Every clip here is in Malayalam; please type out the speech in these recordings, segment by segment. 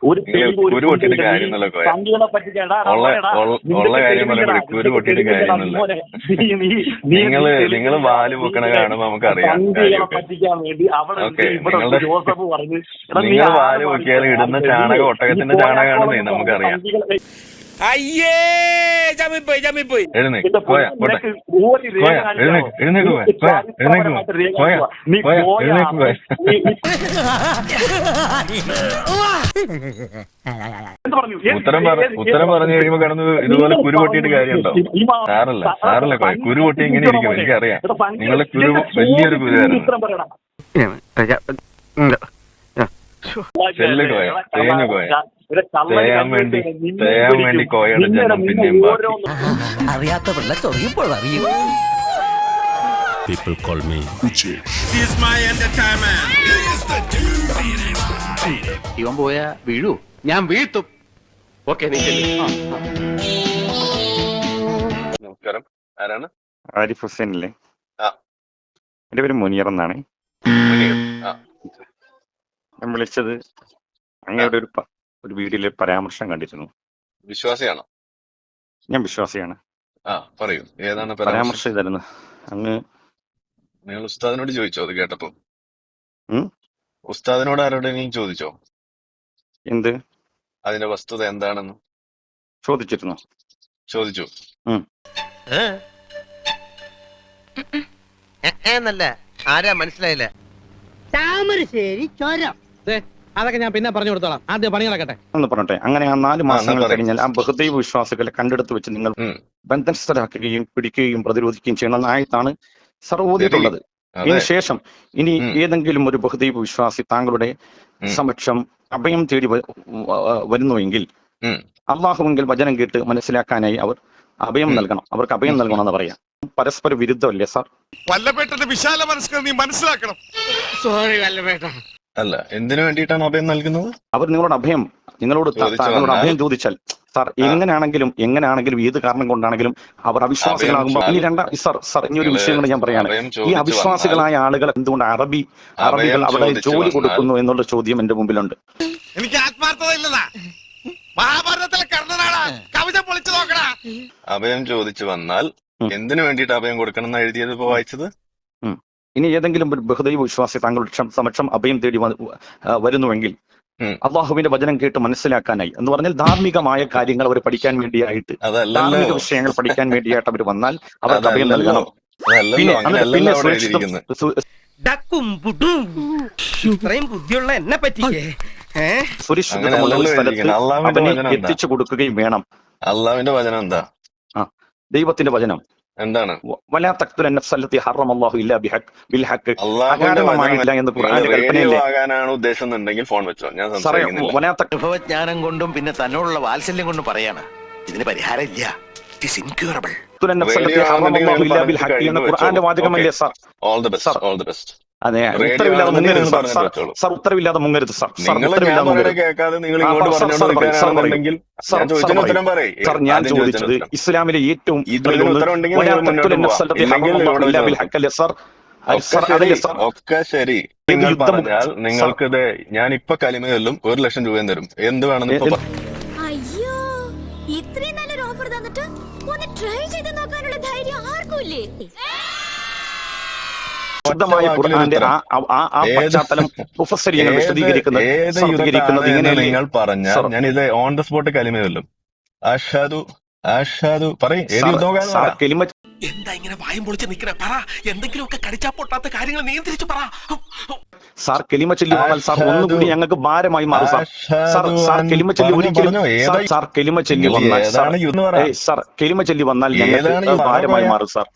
ഒരു കുരു പൊട്ടിയിട്ട് കാര്യമൊന്നുമല്ല കോയ. ഉള്ള കാര്യം പറയുമ്പോൾ കുരു പൊട്ടിയിട്ട് കാര്യമൊന്നുമില്ല. നിങ്ങള് വാല് പൊക്കണ കാണുമ്പോ നമുക്കറിയാം. ഓക്കെ, നിങ്ങൾ വാല് പൊക്കിയാൽ ഇടുന്ന ചാണകം ഒട്ടകത്തിന്റെ ചാണകമാണെന്നേ നമുക്കറിയാം. അയ്യേ ചമ്മിപ്പോയി എഴുന്നേക്ക് കോയ, പോട്ടെ കോയ, എഴുന്നേക്ക് കോയ. ഉത്തരം പറഞ്ഞു കഴിയുമ്പോ കിടന്ന് ഇതുപോലെ കുരു പൊട്ടിയിട്ട് കാര്യമുണ്ടോ? സാറല്ല കോയ, കുരു പൊട്ടി ഇങ്ങനെ ഇരിക്കും, എനിക്കറിയാം. നിങ്ങളുടെ കുരു വലിയൊരു കുരുവായിരുന്നു. ചെല്ല് കോയ, തേഞ്ഞു കോയ. തേയാൻ വേണ്ടി കോയയുടെ ജനം പിന്നെയും അറിയാത്ത പിള്ള ചൊറിയുമ്പോൾ അറിയും. People call me Uche. This is my entertainment. ഇവൻ പോയാ വീഴൂ, ഞാൻ വീഴ്ത്തും. ഓക്കെ, നമസ്കാരം, ആരാണ്? ആരിഫ് ഹുസൈൻ അല്ലേ? ആ, എന്റെ പേര് മുനീർ എന്നാണ്. ഞാൻ വിളിച്ചത് അങ്ങയുടെ ഒരു വീഡിയോയിലെ പരാമർശം കണ്ടിരുന്നു. വിശ്വാസിയാണോ? ഞാൻ വിശ്വാസിയാണ്. പറയൂ, ഏതാണ് പരാമർശം ഇതായിരുന്നു. അങ്ങ് നിങ്ങൾ ഉസ്താദിനോട് ചോദിച്ചോ? അത് കേട്ടപ്പോ ഉസ്താദിനോട് ആരോടെങ്കിലും ചോദിച്ചോ എന്ത് അതിന്റെ വസ്തുത എന്താണെന്ന്? ചോദിച്ചിരുന്നു. ചോദിച്ചു. എന്നല്ല, ആരാ മനസ്സിലായില്ല? താമരശ്ശേരി ചോരം. അതൊക്കെ ഞാൻ പിന്നെ പറഞ്ഞു കൊടുത്തോളാം, ആദ്യം പണി നടക്കട്ടെ എന്ന് പറഞ്ഞോട്ടെ. അങ്ങനെ ആ 4 മാസങ്ങൾ കഴിഞ്ഞാൽ ആ ബഹുദൈവ വിശ്വാസികളെ കണ്ടെടുത്ത് വെച്ച് നിങ്ങൾ ബന്ധനസ്ഥരാക്കുകയും പിടിക്കുകയും പ്രതിരോധിക്കുകയും ചെയ്യണമെന്ന ആയത്താണ് സർവോദിയിട്ടുള്ളത്. ഇതിനുശേഷം ഇനി ഏതെങ്കിലും ഒരു ബഹുദൈവ വിശ്വാസി താങ്കളുടെ സമക്ഷം അഭയം തേടി വരുന്നുവെങ്കിൽ അള്ളാഹുവെങ്കിൽ വചനം കേട്ട് മനസ്സിലാക്കാനായി അവർ അഭയം നൽകണം. അവർക്ക് അഭയം നൽകണമെന്ന് പറയാം. പരസ്പര വിരുദ്ധമല്ലേ സാർ? വല്ലപേട്ടന്റെ വിശാല മനസ്കർ നീ മനസ്സിലാക്കണം. സോറി വല്ലപേട്ട. അല്ല, എന്തിനു വേണ്ടിയിട്ടാണ് അഭയം നൽകുന്നത്? അവർ നിങ്ങളോട് താങ്കളോട് അഭയം ചോദിച്ചാൽ സാർ എങ്ങനെയാണെങ്കിലും ഏത് കാരണം കൊണ്ടാണെങ്കിലും അവർ അവിശ്വാസികളാകുമ്പോൾ ഇനി ഇനി ഒരു വിഷയം കൂടെ ഞാൻ പറയാണ്. ഈ അവിശ്വാസികളായ ആളുകൾ എന്തുകൊണ്ട് അറബികൾ അവിടെ ജോലി കൊടുക്കുന്നു എന്നുള്ള ചോദ്യം എന്റെ മുമ്പിലുണ്ട്. എനിക്ക് ആത്മാർത്ഥത ഇല്ലതാ. മഹാഭാരതത്തിലെ കർണനാണ് കവിത പൊളിച്ചു നോക്കടാ. അഭയം ചോദിച്ചു വന്നാൽ എന്തിനു വേണ്ടിയിട്ട് അഭയം കൊടുക്കണം എന്ന് എഴുതിയത് ഇപ്പൊ വായിച്ചത്. ഇനി ഏതെങ്കിലും ഒരു ബഹുദൈവ വിശ്വാസി താങ്കളുടെ സമക്ഷം അഭയം തേടി വരുന്നുവെങ്കിൽ അള്ളാഹുവിന്റെ വചനം കേട്ട് മനസ്സിലാക്കാനായി എന്ന് പറഞ്ഞാൽ ധാർമ്മികമായ കാര്യങ്ങൾ അവർ പഠിക്കാൻ വേണ്ടിയായിട്ട്, ധാർമ്മിക വിഷയങ്ങൾ പഠിക്കാൻ വേണ്ടിയായിട്ട് അവർ വന്നാൽ അവർക്ക് അഭയം നൽകണം. പിന്നെ സുരക്ഷിതമുള്ള ഒരു സ്ഥലത്ത് അവനെ എത്തിച്ചു കൊടുക്കുകയും വേണം. അള്ളാഹുവിന്റെ വചനം എന്താ? ദൈവത്തിന്റെ വചനം എന്താണ്? ഉദ്ദേശം ഫോൺ വെച്ചോ. ഞാൻ അനുഭവജ്ഞാനം കൊണ്ടും പിന്നെ തന്നോടുള്ള വാത്സല്യം കൊണ്ടും പറയാണ് ഇതിന് പരിഹാരം ഇല്ല. അതെ, ഉത്തരവില്ലാതെ മുങ്ങരുത് സാർ. ഉത്തരവില്ലാതെ മുങ്ങരുത് സാർ. ഞാൻ ചോദിച്ചത് ഇസ്ലാമിലെ ഏറ്റവും ഒക്കെ ശരി. നിങ്ങൾ പറഞ്ഞാൽ നിങ്ങൾക്കിത് ഞാനിപ്പോ കലിമയൊല്ലും 1,00,000 രൂപയും തരും. എന്ത് വേണമെന്ന് ഇപ്പൊ അയ്യോ, ഇത്രയും നല്ലൊരു ഓഫർ തന്നിട്ട് ഒന്ന് ട്രൈ ചെയ്ത് നോക്കാനുള്ള ധൈര്യം ആർക്കുമില്ലേ? നിങ്ങൾ പറഞ്ഞാൽ ഞാൻ ഇത് ഓൺ ദ സ്പോട്ട് കലിമയൊല്ലും. എന്താ ഇങ്ങനെ വായും പൊളിച്ച് നിൽക്കണേ? പറ, എന്തെങ്കിലുമൊക്കെ കടിച്ചാ പൊട്ടാത്ത കാര്യങ്ങൾ നിയന്ത്രിച്ചു പറ. സാർ കെലിമ ചൊല്ലി വന്നാൽ സാർ ഒന്നുകൂടി ഞങ്ങൾക്ക് ഭാരമായി മാറും സാർ. സാർ കെലിമ ചൊല്ലി ഒരിക്കലും സാർ കെലിമ ചൊല്ലി വന്നാൽ സാർ കെലിമ ചൊല്ലി വന്നാൽ ഞങ്ങൾക്ക് ഭാരമായി മാറും സാർ.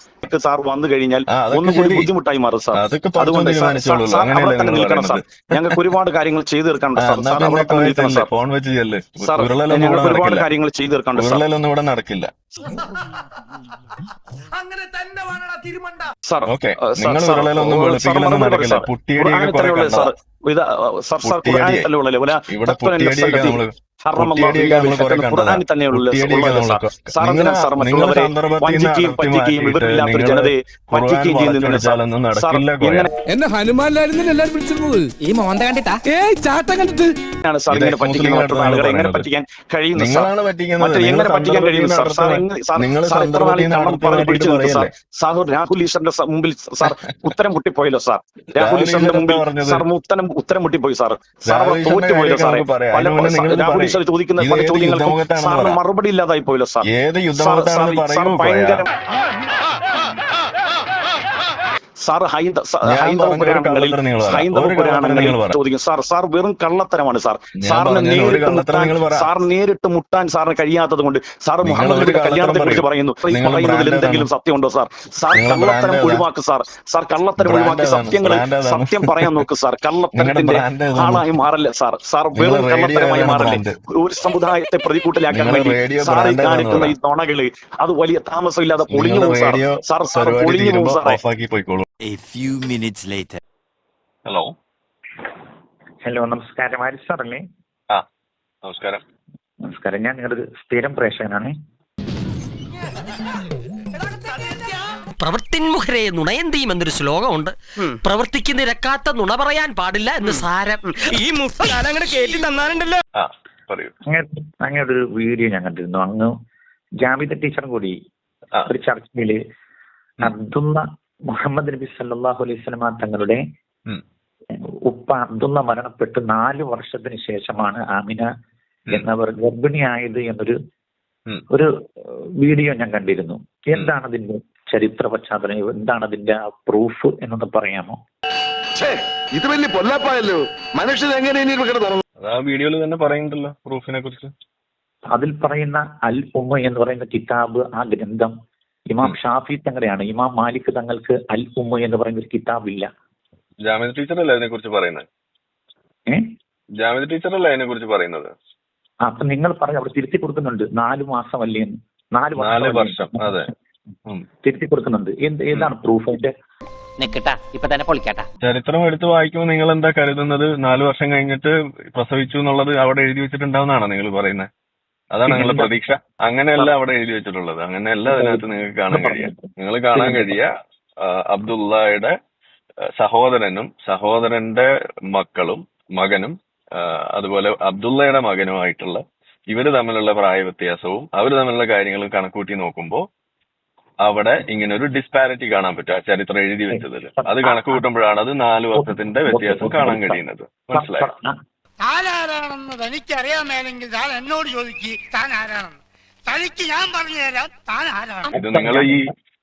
സാർ വന്നു കഴിഞ്ഞാൽ ഒന്നുകൂടി ബുദ്ധിമുട്ടായി മാറും സാർ. അതുകൊണ്ട് സാർ അവിടെ തന്നെ നിൽക്കണം സാർ. ഞങ്ങൾക്ക് ഒരുപാട് കാര്യങ്ങൾ ചെയ്തു തീർക്കാനുണ്ട് സാർ. സാർ അവിടെ തന്നെ നിൽക്കണം സാർ. സാർ ഞങ്ങൾക്ക് ഒരുപാട് കാര്യങ്ങൾ ചെയ്തു തീർക്കാനുണ്ട് സാർ. ഇവിടെ നടക്കില്ല. അങ്ങനെ തന്നെ വേണടാ തിരുമണ്ട. സാർ ഖുർആനിൽ തന്നെയുള്ള സാർ എന്തിനാ സാർ മറ്റുള്ളവരെ വഞ്ചിക്കുകയും പറ്റിക്കുകയും വിവരമില്ലാത്തൊരു ജനതയെ പറ്റിക്കുകയും ചെയ്യുന്നതിന് സാർ എങ്ങനെ എന്നെ ഹനുമാനിലായിരുന്നു എല്ലാരും വിളിച്ചിരുന്നത് ഈ മോന്ത കണ്ടിട്ടാ ചാട്ടം കണ്ടിട്ട് സാർ ഇങ്ങനെ പറ്റിക്കുന്ന മറ്റുള്ള ആളുകളെ എങ്ങനെ പറ്റിക്കാൻ കഴിയുന്നു സാർ എങ്ങനെ പറ്റിക്കാൻ കഴിയുന്നു സാർ സാർ എത്ര നാൾ പറഞ്ഞ് പിടിച്ചു നിൽക്കും സാർ സാർ രാഹുൽ ഈശ്വറിന്റെ മുമ്പിൽ സാർ ഉത്തരം മുട്ടിപ്പോയല്ലോ സാർ രാഹുൽ ഈശ്വറിന്റെ മുമ്പിൽ സാർ ഉത്തരം മുട്ടിപ്പോയി സാർ സാർ തോറ്റുപോയല്ലോ സാറേ രാഹുൽ ഈശ്വർ ചോദിക്കുന്ന പല ചോദ്യങ്ങൾക്കും സാറിന് മറുപടി ഇല്ലാതായി പോയല്ലോ സാർ സാർ ഭയങ്കര സാർ ഹൈന്ദവ പുരാണങ്ങളിൽ ചോദിക്കും സാർ വെറും കള്ളത്തരമാണ് സാർ നേരിട്ട് മുട്ടാൻ സാറിന് കഴിയാത്തത് കൊണ്ട് സാർ മുഹമ്മദ് നബിയുടെ കല്യാണത്തെ കുറിച്ച് പറയുന്നതിൽ എന്തെങ്കിലും സത്യമുണ്ടോ സാർ കള്ളത്തരം ഒഴിവാക്ക് സാർ കള്ളത്തരം ഒഴിവാക്കി സത്യം പറയാൻ നോക്ക് സാർ കള്ളത്തരത്തിന്റെ ആളായി മാറല്ലേ സാർ വെറും കള്ളത്തരമായി മാറല്ലേ ഒരു സമുദായത്തെ പ്രതികൂട്ടിലാക്കാൻ വേണ്ടി സാറിൽ കാണിക്കുന്ന ഈ നുണകള് അത് വലിയ താമസമില്ലാതെ പൊളിഞ്ഞു പോകും സാർ പൊളിഞ്ഞു പോകും സാറേ. A few minutes later. Hello നമസ്കാരം ആരിഫ് സാറല്ലേ? നമസ്കാരം. നമസ്കാരം, ഞാൻ നിങ്ങളുടെ സ്ഥിരം പ്രേക്ഷകനാണ്. പ്രവൃത്തിന്മുഖരെ നുണയന്തിയും എന്നൊരു ശ്ലോകമുണ്ട്. പ്രവർത്തിക്ക് നിരക്കാത്ത നുണ പറയാൻ പാടില്ല എന്ന് സാരം. ഈ മുസ്താനങ്ങനെ കേട്ടി തന്നാലുണ്ടല്ലോ. അങ്ങനെ ഒരു വീഡിയോ ഞാൻ കണ്ടിരുന്നു. അങ്ങ് ജാമിദ ടീച്ചറും കൂടി ഒരു ചർച്ചയില് അബ്ദുള്ള മുഹമ്മദ് നബി സല്ലല്ലാഹു അലൈഹി വസല്ലമ തങ്ങളുടെ ഉപ്പ അബ്ദുള്ള മരണപ്പെട്ട് 4 വർഷത്തിന് ശേഷമാണ് ആമിന എന്നവർ ഗർഭിണിയായത് എന്നൊരു വീഡിയോ ഞാൻ കണ്ടിരുന്നു. എന്താണ് അതിന്റെ ചരിത്ര പശ്ചാത്തലം, എന്താണ് അതിന്റെ പ്രൂഫ് എന്നൊന്ന് പറയാമോ? ഇത് വലിയ പൊല്ലാപ്പായല്ലോ, മനുഷ്യൻ എങ്ങനെ വീഡിയോയിൽ തന്നെ പറയുന്നുണ്ടല്ലോ പ്രൂഫിനെ കുറിച്ച്. അതിൽ പറയുന്ന അൽ ഉമ്മ എന്ന് പറയുന്ന കിതാബ്, ആ ഗ്രന്ഥം ഇമാം ഷാഫി തങ്ങളെയാണ്. ഇമാം മാലിക് തങ്ങൾക്ക് അൽ ഉമ്മ എന്ന് പറയുന്ന ഒരു കിതാബില്ല. ജാമിദ ടീച്ചറല്ലേ അതിനെ കുറിച്ച് പറയുന്നത്? ജാമിദ ടീച്ചറല്ലേ അതിനെ കുറിച്ച് പറയുന്നത്? അപ്പൊ നിങ്ങൾ പറഞ്ഞു അവിടെ തിരുത്തി കൊടുക്കുന്നുണ്ട് 4 മാസമല്ലേ എന്ന്. 4 വർഷം അതെ തിരുത്തി കൊടുക്കുന്നുണ്ട്. ഏതാണ് പ്രൂഫ് അതിന്റെ? ചരിത്രം എടുത്ത് വായിക്കുമ്പോൾ നിങ്ങൾ എന്താ കരുതുന്നത്? 4 വർഷം കഴിഞ്ഞിട്ട് പ്രസവിച്ചു എന്നുള്ളത് അവിടെ എഴുതി വെച്ചിട്ടുണ്ടാവുന്നതാണോ നിങ്ങൾ പറയുന്നത്? അതാണ് നിങ്ങളുടെ പ്രതീക്ഷ? അങ്ങനെയല്ല അവിടെ എഴുതി വെച്ചിട്ടുള്ളത്. അങ്ങനെയല്ല അതിനകത്ത് നിങ്ങൾക്ക് കാണാൻ കഴിയുക. നിങ്ങൾ കാണാൻ കഴിയുക അബ്ദുള്ളയുടെ സഹോദരനും സഹോദരന്റെ മകനും അതുപോലെ അബ്ദുള്ളയുടെ മകനുമായിട്ടുള്ള ഇവര് തമ്മിലുള്ള പ്രായ വ്യത്യാസവും അവർ തമ്മിലുള്ള കാര്യങ്ങളും കണക്കൂട്ടി നോക്കുമ്പോൾ അവിടെ ഇങ്ങനെ ഒരു ഡിസ്പാരിറ്റി കാണാൻ പറ്റും ആ ചരിത്രം എഴുതി വെച്ചതിൽ. അത് കണക്ക് കൂട്ടുമ്പോഴാണ് അത് 4 വർഷത്തിന്റെ വ്യത്യാസം കാണാൻ കഴിയുന്നത്. മനസ്സിലായോ? താനാരാണെന്ന് തനിക്കറിയാമേലെങ്കിൽ താൻ എന്നോട് ചോദിക്ക് താൻ ആരാണെന്ന്. തനിക്ക് ഞാൻ പറഞ്ഞു തരാം താൻ ആരാണ്. ഇത് നിങ്ങൾ ഈ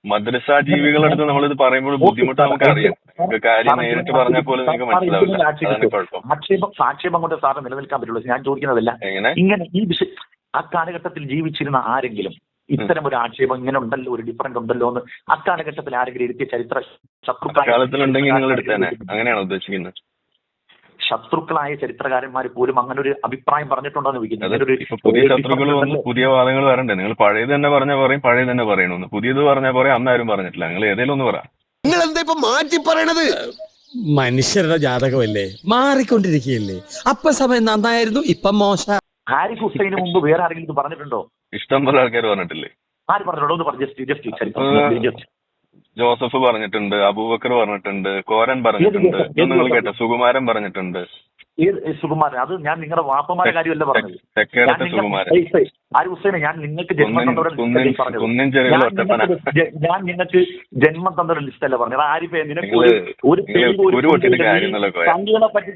മദ്രസ ജീവികളെടുത്ത് നമ്മളിത് പറയുമ്പോൾ ബുദ്ധിമുട്ട് നമുക്കറിയാം. നിങ്ങൾക്ക് കാര്യം നേരിട്ട് പറഞ്ഞാൽ പോലും നിങ്ങൾക്ക് മനസ്സിലാവില്ല. അതാണ് കുഴപ്പം. ആക്ഷേപം കൊണ്ട് സാറിന് നിലനിൽക്കാൻ പറ്റുള്ളൂ. ഞാൻ ചോദിക്കുന്നതല്ല ഇങ്ങനെ ഈ വിഷയം ആ കാലഘട്ടത്തിൽ ജീവിച്ചിരുന്ന ആരെങ്കിലും ഇത്തരം ഒരു ആക്ഷേപം ഇങ്ങനെ ഉണ്ടല്ലോ, ഒരു ഡിഫറൻറ്റ് ഉണ്ടല്ലോ എന്ന് അക്കാലഘട്ടത്തിൽ ആരെങ്കിലും എടുത്തിയ ചരിത്ര ശത്രുക്കളുണ്ടെങ്കിൽ നിങ്ങൾ എടുത്തേനെ, അങ്ങനെയാണോ ഉദ്ദേശിക്കുന്നത്? ശത്രുക്കളായ ചരിത്രകാരന്മാർ പോലും അങ്ങനെ ഒരു അഭിപ്രായം പറഞ്ഞിട്ടുണ്ടോന്ന് ചോദിക്കുന്നത്. പുതിയ ശത്രുക്കൾ വന്ന് പുതിയ വാദങ്ങൾ വരണ്ടേ? നിങ്ങൾ പഴയത് തന്നെ പറഞ്ഞാൽ പറയും, പഴയത് തന്നെ പറയണമെന്ന്. പുതിയത് പറഞ്ഞാൽ പറയാം, അന്നാരും പറഞ്ഞിട്ടില്ല. നിങ്ങൾ ഏതെങ്കിലും ഒന്ന് പറ. നിങ്ങൾ എന്താ ഇപ്പൊ മാറ്റി പറയണത്? മനുഷ്യരുടെ ജാതകമല്ലേ, മാറിക്കൊണ്ടിരിക്കുകയല്ലേ. അപ്പൊ സമയം നന്നായിരുന്നു, ഇപ്പൊ മോശം. ഹാരിഫ് ഹുസൈന് മുമ്പ് വേറെ ആരെങ്കിലും ഇത് പറഞ്ഞിട്ടുണ്ടോ? ഇഷ്ടം പോലെ ആൾക്കാർ പറഞ്ഞിട്ടില്ലേ? ആര് പറഞ്ഞിട്ടുണ്ടോ ഒന്ന് പറഞ്ഞു. ജോസഫ് പറഞ്ഞിട്ടുണ്ട്, അബൂബക്കർ പറഞ്ഞിട്ടുണ്ട്, കോരൻ പറഞ്ഞിട്ടുണ്ട്, നിങ്ങൾ കേട്ടോ, സുകുമാരൻ പറഞ്ഞിട്ടുണ്ട്. സുകുമാരൻ, അത് ഞാൻ നിങ്ങളുടെ വാപ്പമാരുടെ കാര്യമല്ല പറഞ്ഞത്. തെക്കേടത്തെ സുകുമാരൻ. ആര് ഹുസൈനെ ഞാൻ നിങ്ങൾക്ക് ജന്മം തന്നവരുടെ ഞാൻ നിങ്ങൾക്ക് ജന്മം തന്നവരുടെ ലിസ്റ്റ് അല്ല പറഞ്ഞത്. ആരിഫെ നിനക്ക് ഒരു സംഖ്യകളെ പറ്റി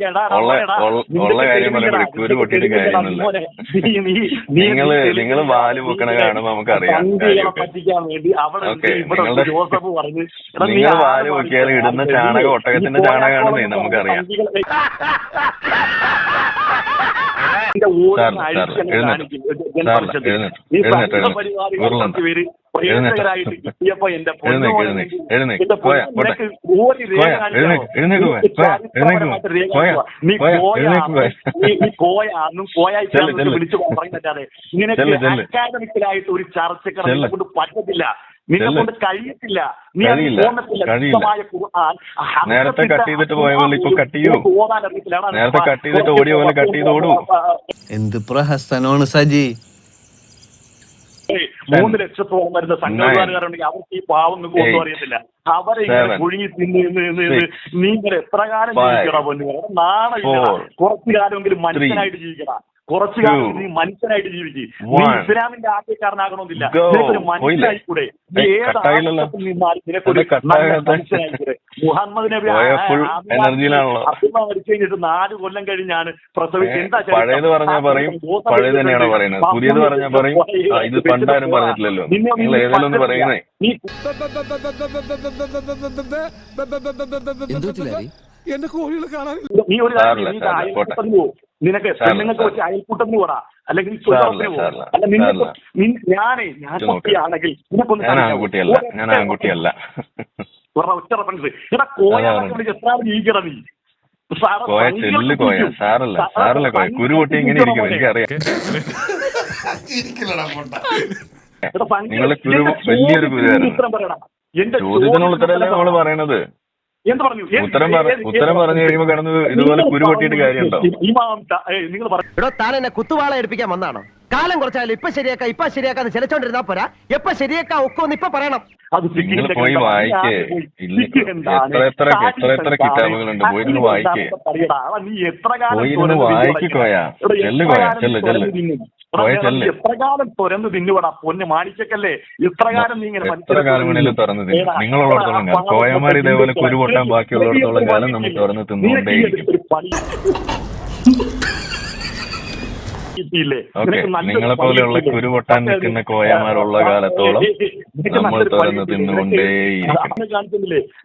നിങ്ങൾ വാല് പൊക്കണ കാണുമ്പോ നമുക്കറിയാം. പറ്റിക്കാൻ വേണ്ടി അവിടെ ജോസഫ് പറഞ്ഞ് നിങ്ങൾ വാല് പൊക്കിയാൽ ഇടുന്ന ചാണകം ഒട്ടകത്തിന്റെ ചാണകമാണെന്നേ നമുക്കറിയാം. വിളിച്ചു പറയുന്നല്ലാതെ ഇങ്ങനെ അക്കാദമിക്കലായിട്ട് ഒരു ചർച്ചയ്ക്ക് കൊണ്ട് പറ്റത്തില്ല. ചെല്ല്. കൊണ്ട് കഴിയത്തില്ല. നീ അത് കഴിയില്ല. തോന്നത്തില്ല. കഴിയില്ല. ശുദ്ധമായ ഖുർആൻ നേരത്തെ കട്ട് ചെയ്തിട്ട് പോയ പോലെ ഇപ്പൊ കട്ട് ചെയ്യൂ. ഓതാൻ അറിയത്തില്ല. അതാണ് നേരത്തെ കട്ട് ചെയ്തിട്ട് ഓടിയ പോലെ കട്ട് ചെയ്ത് ഓടൂ. എന്ത് പ്രഹസനമാണ് സജി. 3 ലക്ഷത്തോളം വരുന്ന സംഘടനകാരുണ്ടെങ്കിൽ അവർക്ക് ഈ പാവം ഒന്നും അറിയത്തില്ല. അവരെ ഇങ്ങനെ കുഴുങ്ങി തിന്ന് നീ ഇങ്ങനെ എത്ര കാലം ജീവിക്കണം പൊന്നു? നാളെ കുറച്ചു കാലമെങ്കിലും മനുഷ്യനായിട്ട് ജീവിക്കണം. കുറച്ചു കാലം നീ മനുഷ്യനായിട്ട് ജീവിക്കും. നീ ഇസ്ലാമിന്റെ ആദ്യക്കാരനാകണമെന്നില്ല. നിനക്കൊരു മനുഷ്യനായിക്കൂടെ? നീ ഏത് ആവശ്യത്തിൽ നിന്നാലും നിനക്കൊരു മനുഷ്യനായിക്കൂടെ? മുഹമ്മദ് നബി അബ്ദുള്ള മരിച്ചു കഴിഞ്ഞിട്ട് 4 കൊല്ലം കഴിഞ്ഞാണ് പ്രസവിച്ചത്. എന്താ പഴയത് പറഞ്ഞാൽ പറയും പഴയത് തന്നെയാണോ പറയുന്നത്? പുതിയത് പറഞ്ഞാൽ പറയും ഇത് പണ്ടാരും പറഞ്ഞിട്ടില്ലല്ലോ. നിങ്ങൾ ഏതെങ്കിലും ഒന്ന് പറയുന്നേ. എന്റെ കോഴികൾ കാണാൻ നീ ഒരു അയൽക്കൂട്ടത്തിന് പോകും. നിനക്ക് പെണ്ണുങ്ങൾക്ക് വെച്ച് അയൽക്കൂട്ടത്തിന് പോടാ, അല്ലെങ്കിൽ അല്ല ഞാൻ കുട്ടിയാണെങ്കിൽ ഞാൻ ആൺകുട്ടിയല്ല. ഒറ്റ റെഫറൻസ് എടാ കോയാണെങ്കിൽ എത്ര ജീവിക്കണം നീ? കോയ ചെല്ല് കോയ സാറല്ല കോയ കുരു പൊട്ടി ഇങ്ങനെ ഇരിക്കും. എനിക്കറിയാം നിങ്ങളെ കുരു വലിയൊരു കുരുവായിരുന്നു. ചോദ്യത്തിനുള്ള ഉത്തരമല്ലേ നമ്മള് പറയണത്. ഉത്തരം പറഞ്ഞു കഴിയുമ്പോ കിടന്ന് ഇതുപോലെ കുരു പൊട്ടിയിട്ട് കാര്യമുണ്ടോ? എടോ താൻ എന്നെ കുത്തുവാള എടുപ്പിക്കാൻ വന്നാണോ? കാലം കുറച്ചാലും ഇപ്പൊ ശരിയാക്കാന്ന് ചിലച്ചോണ്ടിരുന്നാ പോരാ. എപ്പ ശരിയാക്കാ ഒക്കൊന്ന് ഇപ്പൊ പറയണം. നിങ്ങൾ പോയി വായിക്കേ. എത്ര കിതാബുകളുണ്ട്. പോയിരുന്നു വായിക്കേ. പോയിരുന്നു വായിക്കോയാ. ചെല്ല് കോയ ചെല്ല് എത്ര കാലം തുറന്ന് തിന്നുവടാ പൊന്ന് മാണിക്കല്ലേ? എത്ര കാലം നീ ഇങ്ങനെ എത്ര കാലം വേണേലും തുറന്ന് തിന്നും. നിങ്ങളുള്ളിടത്തോളം കാലം കോയമാർ ഇതേപോലെ കുരു പൊട്ടാൻ ബാക്കിയുള്ളിടത്തോളം കാലം നമ്മൾ തുറന്ന് തിന്നുകൊണ്ടേയിരിക്കും. ഓക്കെ, നിങ്ങളെ പോലെയുള്ള കുരു പൊട്ടാൻ നിൽക്കുന്ന കോയമാരുള്ള കാലത്തോളം നമ്മൾ തുറന്ന് തിന്നുകൊണ്ടേയിരിക്കും.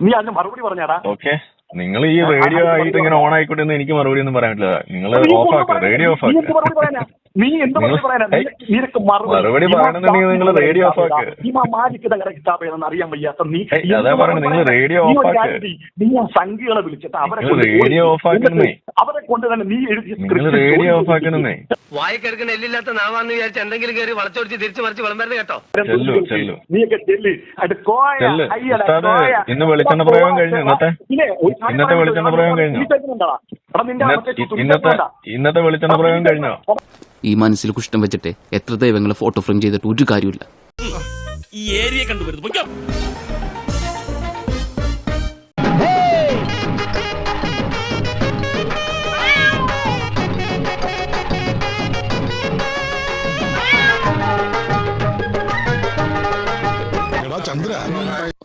നീ അതിന് മറുപടി പറഞ്ഞാടാ. ഓക്കെ, നിങ്ങൾ ഈ റേഡിയോ ആയിട്ട് ഇങ്ങനെ ഓൺ ആയിക്കോട്ടെ എന്ന് എനിക്ക് മറുപടി ഒന്നും പറയാൻ പറ്റില്ല. നിങ്ങൾ ഓഫാക്കുക, റേഡിയോ ഓഫാക്കുക. മറുപടി പറയണമെന്നുണ്ടെങ്കിൽ നിങ്ങൾ റേഡിയോ ഓഫാക്കുക. അറിയാൻ വയ്യാത്ത നീ അതാ പറയുന്നത്, നിങ്ങൾ റേഡിയോ ഓഫാക്കുക. നീ ആ സംഖ്യകളെ വിളിച്ചിട്ട് റേഡിയോ ഓഫാക്കണേ. അവരെ കൊണ്ട് തന്നെ നീ നിങ്ങൾ റേഡിയോ ഓഫാക്കണേ. വായിക്കെടുക്കുന്ന എല്ലില്ലാത്ത നാവാന്ന് വിചാരിച്ച് എന്തെങ്കിലും കയറി വളച്ചൊടിച്ച് തിരിച്ചു മറിച്ച് വിളമ്പരുത് കേട്ടോ. ചെല്ലു. നീയൊക്കെ ചെല്ല്. ഇന്ന് വെളിച്ചെണ്ണ പ്രയോഗം കഴിഞ്ഞു. ഇന്നത്തെ വെളിച്ചെണ്ണ പ്രയോഗം കഴിഞ്ഞോ? ഇന്നത്തെ വെളിച്ചെണ്ണ പ്രയോഗം കഴിഞ്ഞോ? ഈ മനസ്സിൽ കുഷ്ടം വെച്ചിട്ട് എത്ര ദൈവങ്ങളെ ഫോട്ടോ ഫ്രെയിം ചെയ്തിട്ട് ഒരു കാര്യമില്ല. ഈ ഏരിയ കണ്ടുവരുന്നു.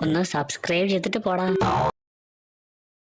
ഒന്ന് സബ്സ്ക്രൈബ് ചെയ്തിട്ട് പോടാ.